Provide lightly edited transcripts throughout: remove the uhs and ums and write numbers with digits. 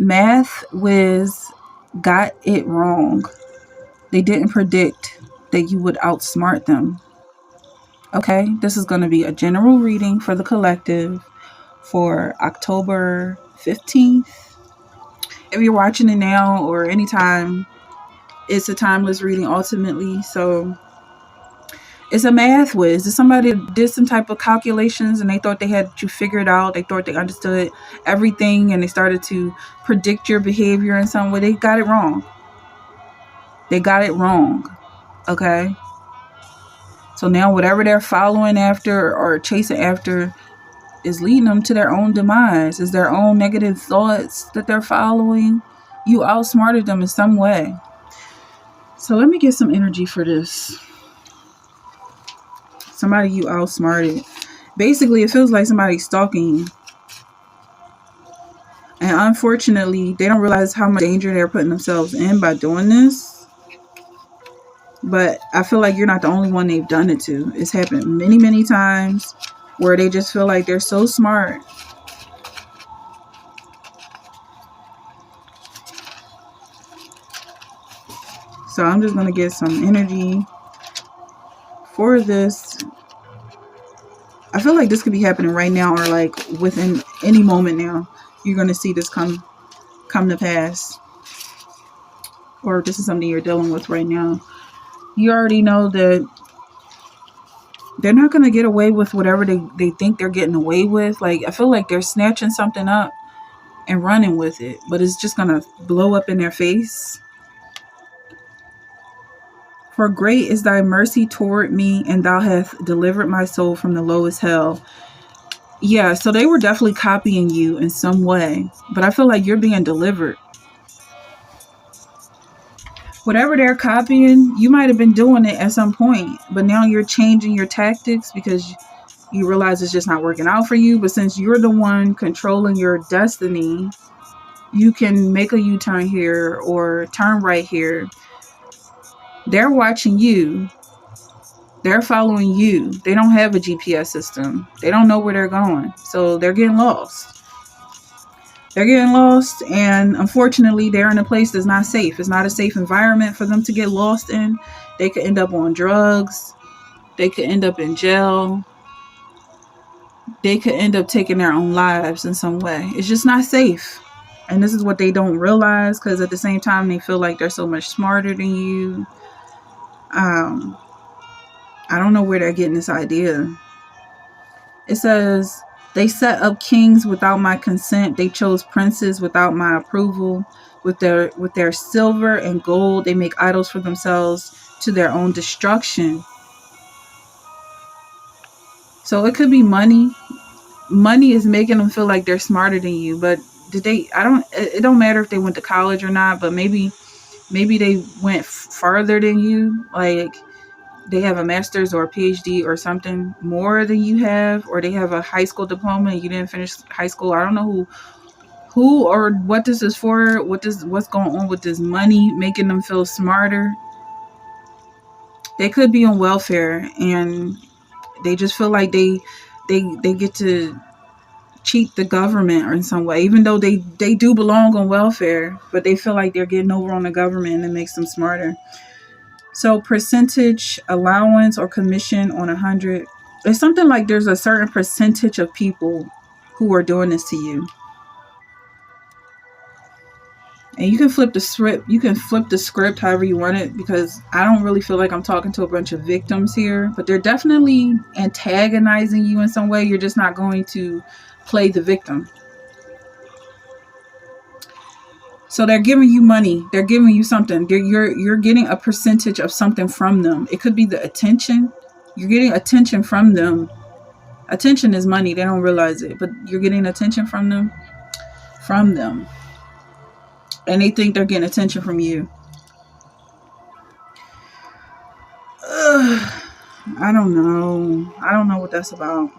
Math Whiz got it wrong. They didn't predict that you would outsmart them. Okay, this is going to be a general reading for the collective for October 15th. If you're watching it now or anytime, it's a timeless reading ultimately. So it's a math whiz. It's somebody that did some type of calculations and they thought they had you figured out. They thought they understood everything and they started to predict your behavior in some way. They got it wrong. They got it wrong. Okay. So now whatever they're following after or chasing after is leading them to their own demise. Is their own negative thoughts that they're following. You outsmarted them in some way. So let me get some energy for this. Somebody you outsmarted. Basically, it feels like somebody's stalking you. And unfortunately, they don't realize how much danger they're putting themselves in by doing this. But I feel like you're not the only one they've done it to. It's happened many, many times where they just feel like they're so smart. So I'm just going to get some energy for this. I feel like this could be happening right now or like within any moment now. You're going to see this come to pass. Or this is something you're dealing with right now. You already know that they're not going to get away with whatever they think they're getting away with. Like, I feel like they're snatching something up and running with it. But it's just going to blow up in their face. For great is thy mercy toward me, and thou hast delivered my soul from the lowest hell. Yeah, so they were definitely copying you in some way. But I feel like you're being delivered. Whatever they're copying, you might have been doing it at some point, but now you're changing your tactics because you realize it's just not working out for you. But since you're the one controlling your destiny, you can make a U-turn here or turn right here. They're watching you. They're following you. They don't have a GPS system. They don't know where they're going. So they're getting lost. They're getting lost, and unfortunately, they're in a place that's not safe. It's not a safe environment for them to get lost in. They could end up on drugs. They could end up in jail. They could end up taking their own lives in some way. It's just not safe. And this is what they don't realize, because at the same time, they feel like they're so much smarter than you. I don't know where they're getting this idea. It says, they set up kings without my consent. They chose princes without my approval. With their silver and gold, they make idols for themselves to their own destruction. So it could be money. Money is making them feel like they're smarter than you. But it don't matter if they went to college or not, but maybe they went farther than you. Like, they have a master's or a PhD or something more than you have, or they have a high school diploma and you didn't finish high school. I don't know who or what this is for. What's going on with this money making them feel smarter? They could be on welfare and they just feel like they get to cheat the government or in some way, even though they do belong on welfare, but they feel like they're getting over on the government and it makes them smarter. So percentage allowance or commission on 100. It's something like there's a certain percentage of people who are doing this to you. And you can flip the script. You can flip the script however you want it, because I don't really feel like I'm talking to a bunch of victims here, but they're definitely antagonizing you in some way. You're just not going to play the victim. So they're giving you money. They're giving you something. You're getting a percentage of something from them. It could be the attention. You're getting attention from them. Attention is money. They don't realize it, but you're getting attention from them. And they think they're getting attention from you. I don't know. I don't know what that's about.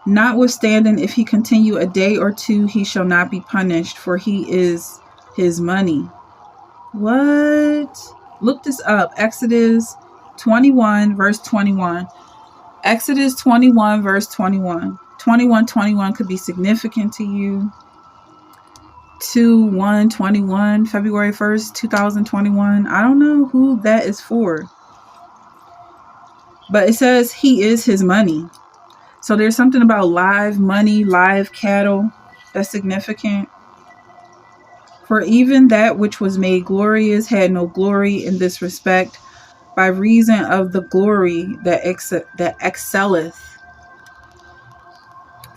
Notwithstanding, if he continue a day or two, he shall not be punished, for he is his money. What? Look this up. Exodus 21, verse 21. Exodus 21, verse 21. 2121 could be significant to you. 2/1/21, February 1st, 2021. I don't know who that is for. But it says he is his money. So there's something about live money, live cattle that's significant. For even that which was made glorious had no glory in this respect, by reason of the glory that excelleth.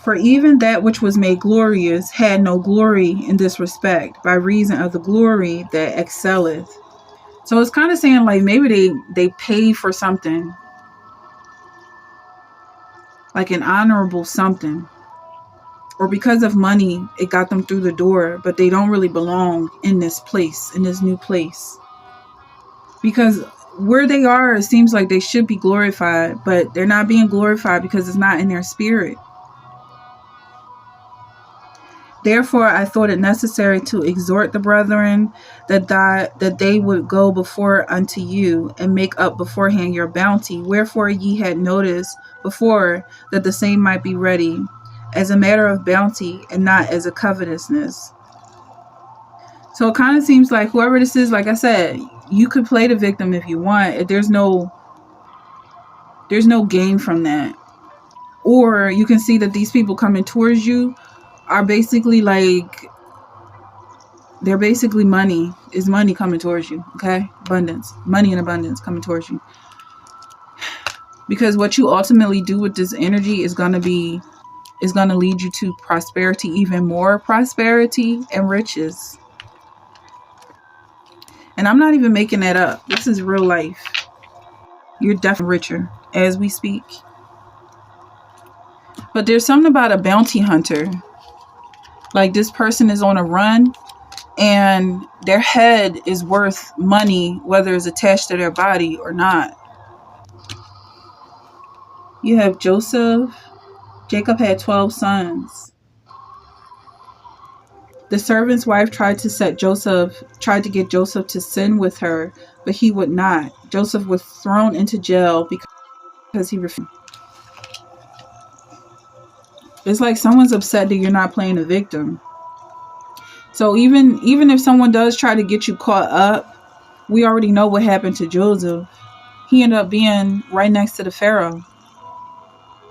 For even that which was made glorious had no glory in this respect, by reason of the glory that excelleth. So it's kind of saying like maybe they pay for something, like an honorable something, or because of money it got them through the door, but they don't really belong in this place, in this new place, because where they are, it seems like they should be glorified, but they're not being glorified because it's not in their spirit. Therefore, I thought it necessary to exhort the brethren that they would go before unto you and make up beforehand your bounty. Wherefore ye had noticed before that the same might be ready, as a matter of bounty and not as a covetousness. So it kind of seems like whoever this is, like I said, you could play the victim if you want. There's no gain from that. Or you can see that these people coming towards you are basically like, they're basically money coming towards you. Okay, abundance, money in abundance coming towards you, because what you ultimately do with this energy is going to lead you to prosperity, even more prosperity and riches. And I'm not even making that up. This is real life. You're definitely richer as we speak. But there's something about a bounty hunter. Like this person is on a run and their head is worth money, whether it's attached to their body or not. You have Joseph. Jacob had 12 sons. The servant's wife tried to get Joseph to sin with her, but he would not. Joseph was thrown into jail because he refused. It's like someone's upset that you're not playing a victim. So even if someone does try to get you caught up, we already know what happened to Joseph. He ended up being right next to the Pharaoh.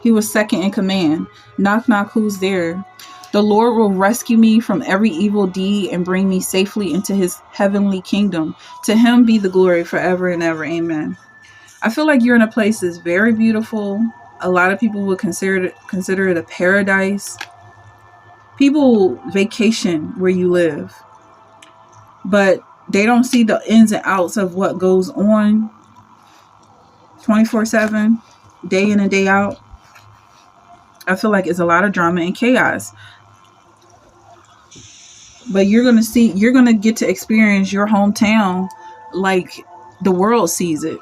He was second in command. Knock, knock, who's there? The Lord will rescue me from every evil deed and bring me safely into his heavenly kingdom. To him be the glory forever and ever. Amen. I feel like you're in a place that's very beautiful. A lot of people would consider it a paradise. People vacation where you live, but they don't see the ins and outs of what goes on 24/7, day in and day out. I feel like it's a lot of drama and chaos. But you're going to get to experience your hometown like the world sees it.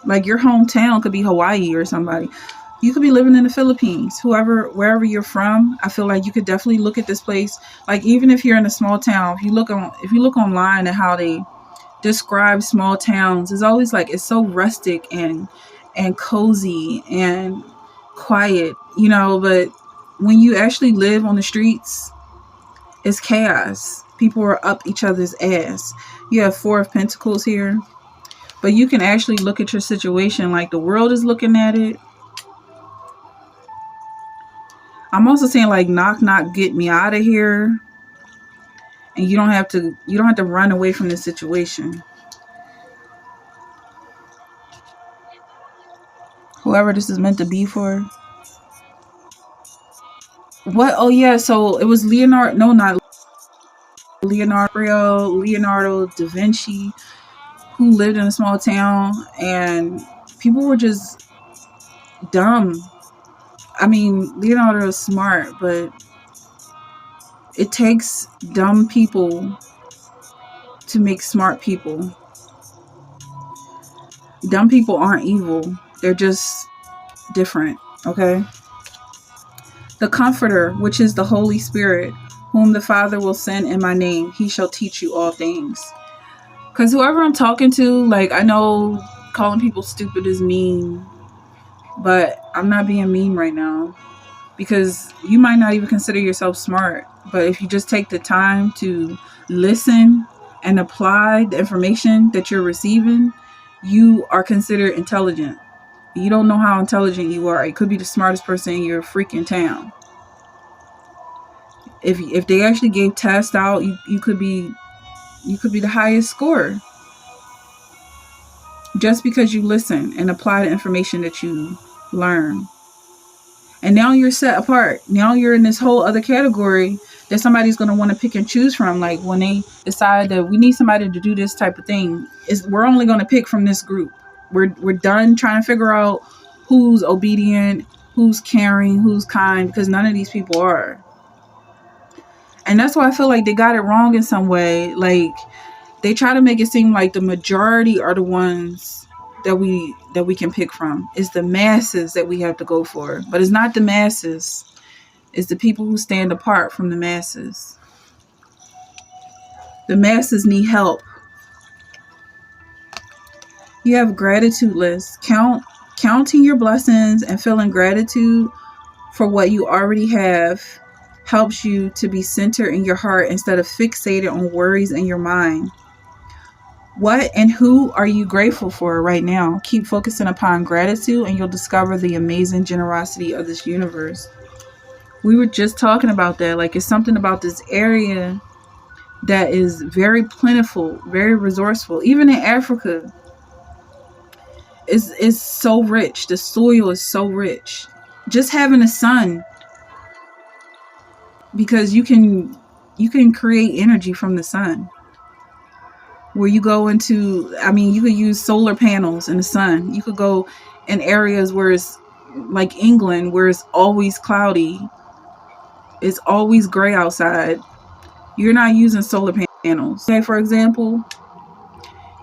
Like your hometown could be Hawaii or somebody. You could be living in the Philippines, wherever you're from. I feel like you could definitely look at this place. Like even if you're in a small town, if you look online at how they describe small towns, it's always like it's so rustic and cozy and quiet, but when you actually live on the streets, it's chaos. People are up each other's ass. You have 4 of Pentacles here, but you can actually look at your situation like the world is looking at it. I'm also saying like knock, knock, get me out of here. And you don't have to run away from the situation. Whoever this is meant to be for. What? Oh yeah, so it was Leonardo, no, not Leonardo da Vinci, who lived in a small town and people were just dumb. I mean, Leonardo is smart, but it takes dumb people to make smart people. Dumb people aren't evil. They're just different, okay? The Comforter, which is the Holy Spirit, whom the Father will send in my name, he shall teach you all things. Because whoever I'm talking to, like, I know calling people stupid is mean, but I'm not being mean right now. because you might not even consider yourself smart. But if you just take the time to listen and apply the information that you're receiving, you are considered intelligent. You don't know how intelligent you are. It could be the smartest person in your freaking town. If they actually gave tests out, you could be the highest scorer just because you listen and apply the information that you learn. And now you're set apart. Now you're in this whole other category that somebody's going to want to pick and choose from. Like when they decide that we need somebody to do this type of thing, we're only going to pick from this group. We're done trying to figure out who's obedient, who's caring, who's kind, because none of these people are. And that's why I feel like they got it wrong in some way. Like they try to make it seem like the majority are the ones that we can pick from. It's the masses that we have to go for. But it's not the masses. It's the people who stand apart from the masses. The masses need help. You have gratitude lists. Counting your blessings and feeling gratitude for what you already have helps you to be centered in your heart instead of fixated on worries in your mind. What and who are you grateful for right now? Keep focusing upon gratitude and you'll discover the amazing generosity of this universe. We were just talking about that. Like it's something about this area that is very plentiful, very resourceful. Even in Africa, it's so rich. The soil is so rich. Just having a sun, because you can create energy from the sun. Where you go into, you could use solar panels in the sun. You could go in areas where it's like England, where it's always cloudy. It's always gray outside. You're not using solar panels. Okay, for example,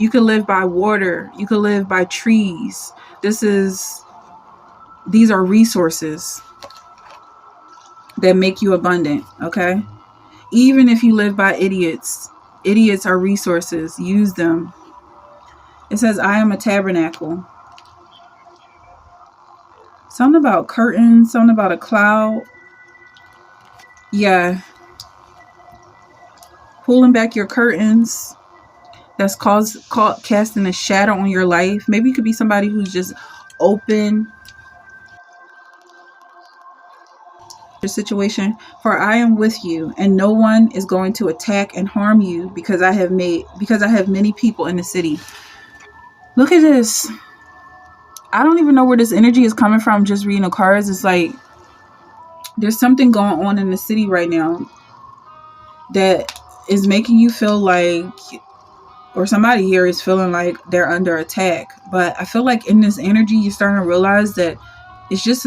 you could live by water. You could live by trees. These are resources that make you abundant, okay? Even if you live by idiots are resources. Use them. It says, I am a tabernacle. Something about curtains, something about a cloud. Yeah. Pulling back your curtains. That's casting a shadow on your life. Maybe you could be somebody who's just open your situation. For I am with you, and no one is going to attack and harm you because I have many people in the city. Look at this. I don't even know where this energy is coming from just reading the cards. It's like there's something going on in the city right now that is making you feel like, or somebody here is feeling like they're under attack. But I feel like in this energy, you're starting to realize that it's just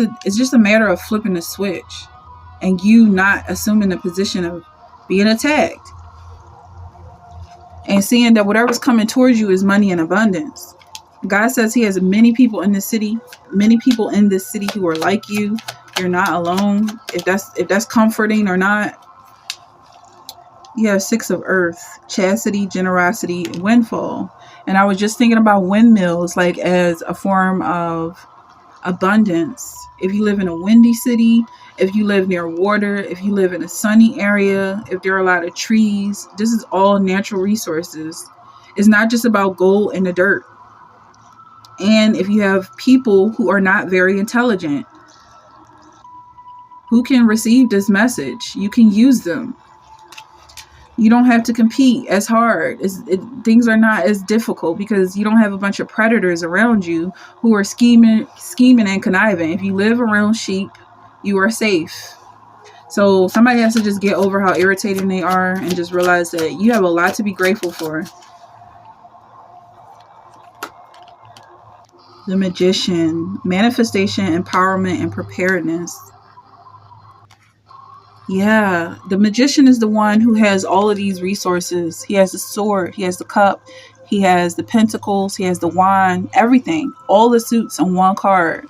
a matter of flipping the switch and you not assuming the position of being attacked and seeing that whatever's coming towards you is money and abundance. God says he has many people in this city who are like you. You're not alone. If that's comforting or not. You have 6 of Earth, chastity, generosity, windfall. And I was just thinking about windmills like as a form of abundance. If you live in a windy city, if you live near water, if you live in a sunny area, if there are a lot of trees, this is all natural resources. It's not just about gold in the dirt. And if you have people who are not very intelligent, who can receive this message, you can use them. You don't have to compete as hard. Things are not as difficult because you don't have a bunch of predators around you who are scheming and conniving. If you live around sheep, you are safe. So somebody has to just get over how irritating they are and just realize that you have a lot to be grateful for. The Magician, manifestation, empowerment, and preparedness. Yeah, the Magician is the one who has all of these resources. He has the sword, he has the cup, he has the pentacles, he has the wand, everything. All the suits on one card.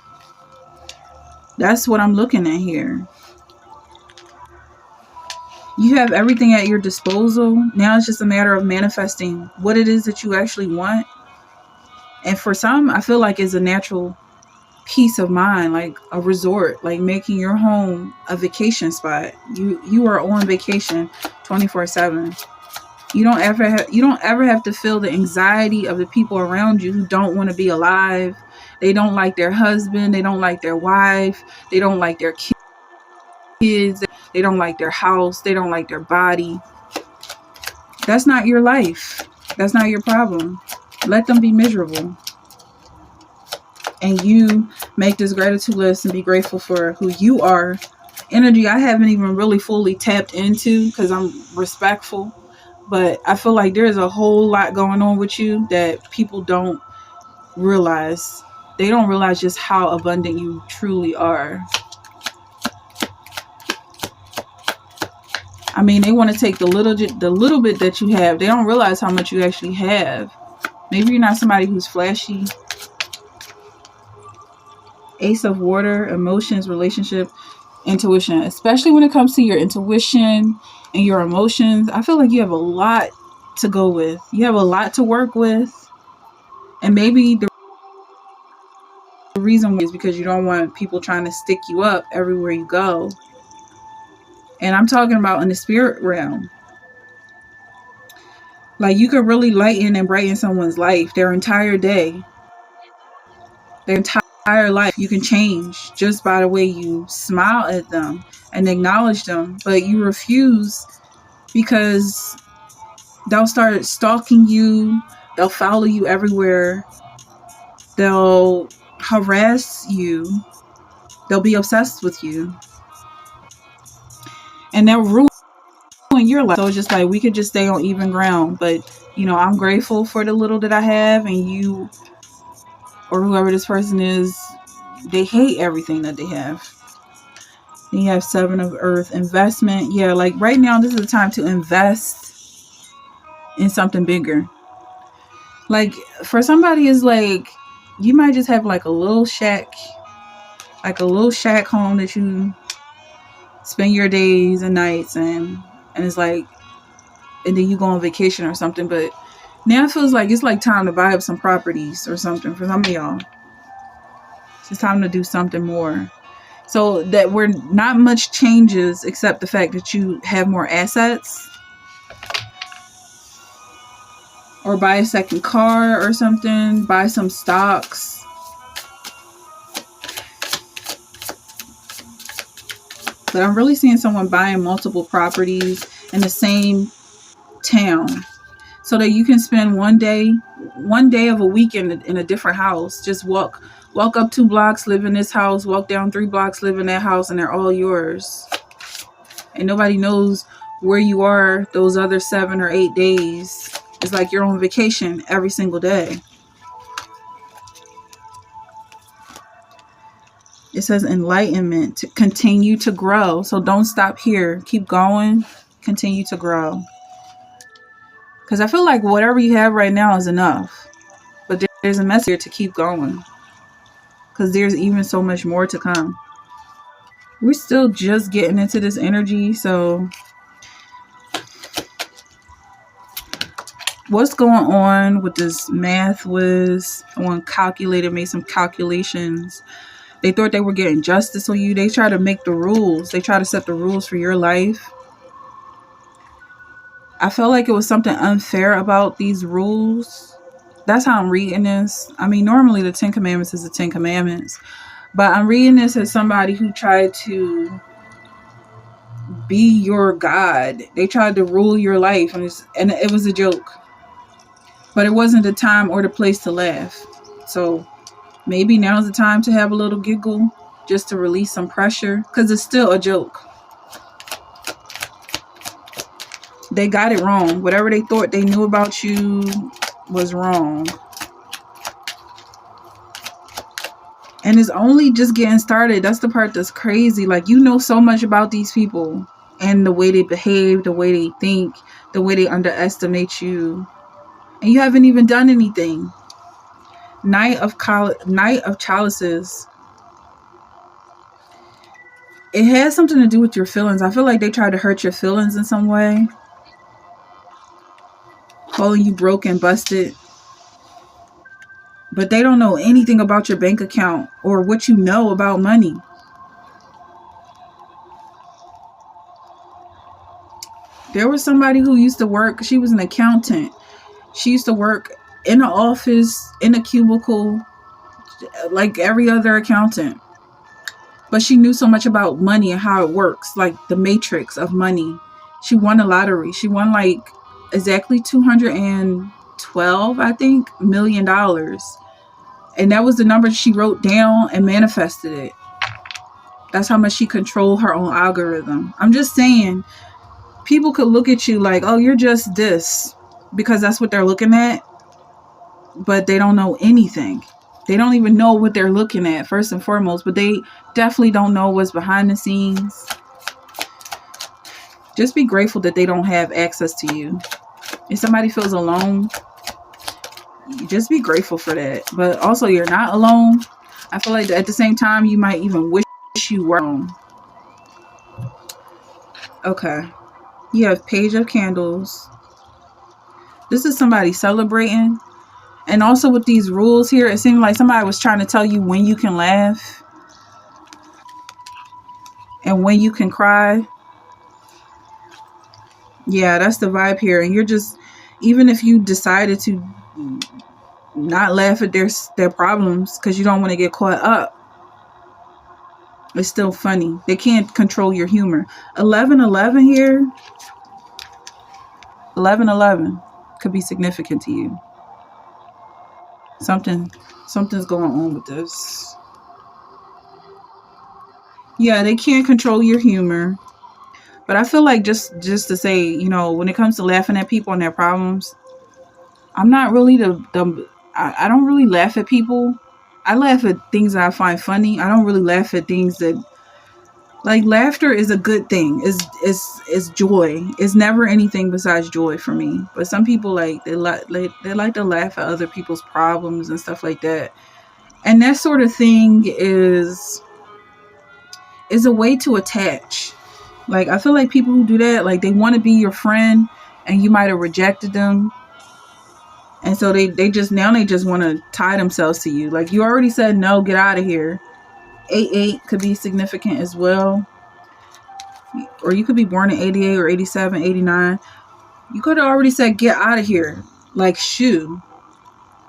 That's what I'm looking at here. You have everything at your disposal. Now it's just a matter of manifesting what it is that you actually want. And for some, I feel like it's a natural peace of mind, like a resort, like making your home a vacation spot. You are on vacation 24/7. You don't ever have to feel the anxiety of the people around you who don't want to be alive. They don't like their husband, they don't like their wife, they don't like their kids, they don't like their house, they don't like their body. That's not your life. That's not your problem. Let them be miserable. And you make this gratitude list and be grateful for who you are. Energy I haven't even really fully tapped into because I'm respectful. But I feel like there's a whole lot going on with you that people don't realize. They don't realize just how abundant you truly are. I mean, they want to take the little bit that you have. They don't realize how much you actually have. Maybe you're not somebody who's flashy. Ace of Water, emotions, relationship, intuition. Especially when it comes to your intuition and your emotions. I feel like you have a lot to go with. You have a lot to work with. And maybe the reason is because you don't want people trying to stick you up everywhere you go. And I'm talking about in the spirit realm. Like you could really lighten and brighten someone's life, their entire day, their entire life. You can change just by the way you smile at them and acknowledge them. But you refuse because they'll start stalking you. They'll follow you everywhere. They'll harass you. They'll be obsessed with you. And they'll ruin your life. So it's just like we could just stay on even ground. But, you know, I'm grateful for the little that I have. And you or whoever this person is, they hate everything that they have. Then you have Seven of Earth, investment. Yeah, like right now, this is the time to invest in something bigger. Like for somebody is like, you might just have like a little shack home that you spend your days and nights in, and it's like, and then you go on vacation or something. But now it feels like it's like time to buy up some properties or something for some of y'all. It's time to do something more. So that we're not much changes except the fact that you have more assets. Or buy a second car or something. Buy some stocks. But I'm really seeing someone buying multiple properties in the same town. So that you can spend one day of a week in a different house. Just walk up 2 blocks, live in this house. Walk down 3 blocks, live in that house. And they're all yours. And nobody knows where you are those other 7 or 8 days. It's like you're on vacation every single day. It says enlightenment, to continue to grow. So don't stop here. Keep going. Continue to grow. Because I feel like whatever you have right now is enough. But there's a message here to keep going. Because there's even so much more to come. We're still just getting into this energy. So what's going on with this math Whiz? Someone made some calculations. They thought they were getting justice on you. They try to make the rules. They try to set the rules for your life. I felt like it was something unfair about these rules. That's how I'm reading this. I mean, normally the 10 Commandments is the 10 Commandments. But I'm reading this as somebody who tried to be your God. They tried to rule your life. And it was a joke. But it wasn't the time or the place to laugh. So maybe now's the time to have a little giggle. Just to release some pressure. Because it's still a joke. They got it wrong. Whatever they thought they knew about you was wrong. And it's only just getting started. That's the part that's crazy. Like, you know so much about these people. And the way they behave, the way they think, the way they underestimate you. And you haven't even done anything. Knight of Chalices. It has something to do with your feelings. I feel like they tried to hurt your feelings in some way. Calling you broke and busted. but they don't know anything about your bank account or what you know about money. There was somebody who used to work, she was an accountant. She used to work in an office, in a cubicle, like every other accountant. But she knew so much about money and how it works, like the matrix of money. She won the lottery. She won like exactly 212, I think, $1 million. And that was the number she wrote down and manifested it. That's how much she controlled her own algorithm. I'm just saying, people could look at you like, oh, you're just this, because that's what they're looking at. But they don't know anything. They don't even know what they're looking at, first and foremost. But they definitely don't know what's behind the scenes. Just be grateful that they don't have access to you. If somebody feels alone, just be grateful for that. But also, you're not alone. I feel like at the same time, you might even wish you were alone. Okay. You have Page of Candles. This is somebody celebrating. And also with these rules here, it seemed like somebody was trying to tell you when you can laugh and when you can cry. Yeah, that's the vibe here. And you're just, even if you decided to not laugh at their problems because you don't want to get caught up, it's still funny. They can't control your humor. 1111 here. 1111 could be significant to you. Something's going on with this. Yeah, they can't control your humor. But I feel like just to say, you know, when it comes to laughing at people and their problems, I'm not really I don't really laugh at people. I laugh at things that I find funny. I don't really laugh at things that, like, laughter is a good thing. It's joy. It's never anything besides joy for me. But some people they like to laugh at other people's problems and stuff like that. And that sort of thing is a way to attach. Like, I feel like people who do that, like, they want to be your friend and you might have rejected them. And so they just want to tie themselves to you. Like, you already said no, get out of here. 88 could be significant as well. Or you could be born in 88 or 87, 89. You could have already said get out of here. Like, shoo.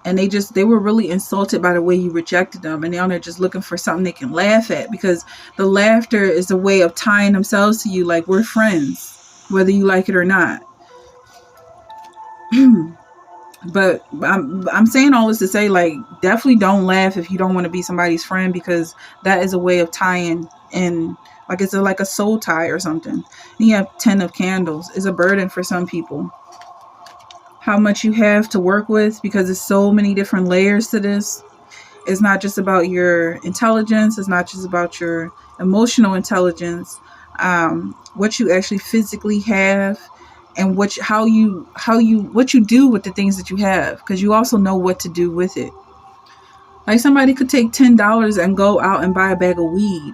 And they were really insulted by the way you rejected them. And now they're just looking for something they can laugh at, because the laughter is a way of tying themselves to you. Like, we're friends, whether you like it or not. But I'm saying all this to say, like, definitely don't laugh if you don't want to be somebody's friend, because that is a way of tying in. Like, it's like a soul tie or something. And you have 10 of Candles. It's a burden for some people. How much you have to work with, because there's so many different layers to this. It's not just about your intelligence. It's not just about your emotional intelligence. What you actually physically have, and what you do with the things that you have, because you also know what to do with it. Like, somebody could take $10 and go out and buy a bag of weed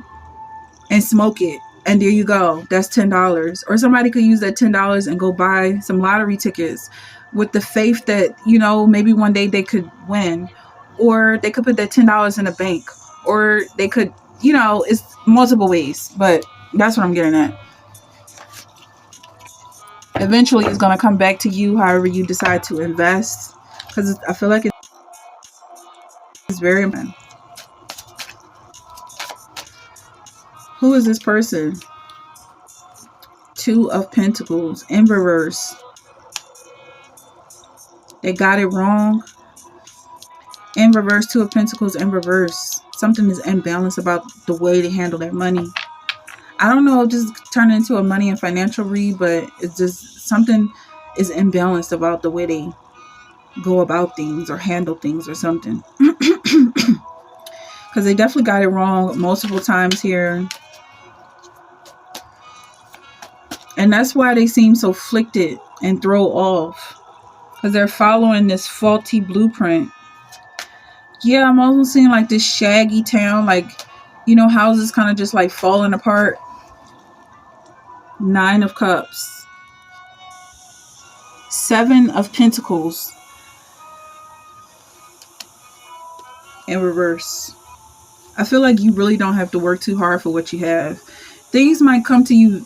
and smoke it, and there you go. That's $10. Or somebody could use that $10 and go buy some lottery tickets with the faith that, you know, maybe one day they could win. Or they could put that $10 in a bank. Or they could, you know, it's multiple ways. But that's what I'm getting at. Eventually, it's going to come back to you however you decide to invest. Because I feel like it's very important. Who is this person? 2 of Pentacles in reverse. They got it wrong. In reverse, 2 of Pentacles in reverse. Something is imbalanced about the way they handle their money. I don't know if this turned into a money and financial read, but it's just something is imbalanced about the way they go about things or handle things or something. Because they definitely got it wrong multiple times here. And that's why they seem so afflicted and throw off. Because they're following this faulty blueprint. Yeah, I'm also seeing like this shaggy town. Like, you know, houses kind of just like falling apart. 9 of Cups. 7 of Pentacles. in reverse. I feel like you really don't have to work too hard for what you have. Things might come to you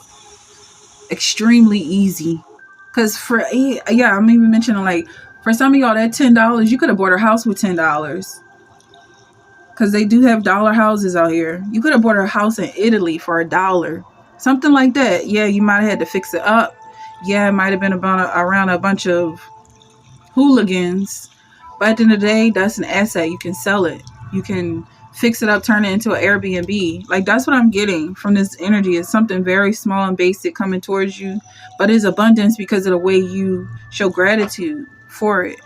extremely easy. Because I'm even mentioning like, for some of y'all, that $10, you could have bought a house with $10. Because they do have dollar houses out here. You could have bought a house in Italy for $1. Something like that. Yeah, you might have had to fix it up. Yeah, it might have been around a bunch of hooligans. But at the end of the day, that's an asset. You can sell it. You can fix it up, turn it into an Airbnb. Like, that's what I'm getting from this energy. It's something very small and basic coming towards you, but it's abundance because of the way you show gratitude for it.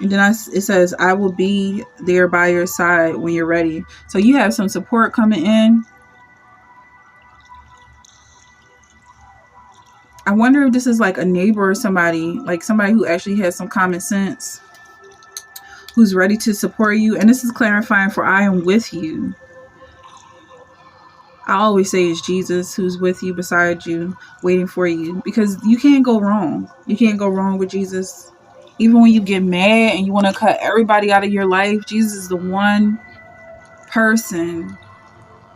And then it says, I will be there by your side when you're ready. So you have some support coming in. I wonder if this is like a neighbor or somebody, like somebody who actually has some common sense, who's ready to support you. And this is clarifying for I am with you. I always say it's Jesus who's with you, beside you, waiting for you. Because you can't go wrong. You can't go wrong with Jesus. Even when you get mad and you want to cut everybody out of your life, Jesus is the one person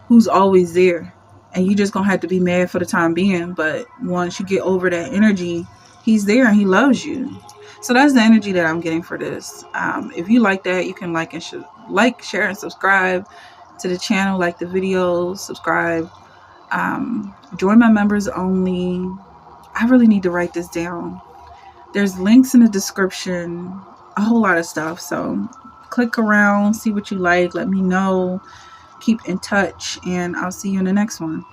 who's always there. And you just going to have to be mad for the time being. But once you get over that energy, he's there and he loves you. So that's the energy that I'm getting for this. If you like that, you can like, share, and subscribe to the channel. Like the videos, subscribe. Join my members only. I really need to write this down. There's links in the description. A whole lot of stuff. So click around, see what you like. Let me know. Keep in touch, and I'll see you in the next one.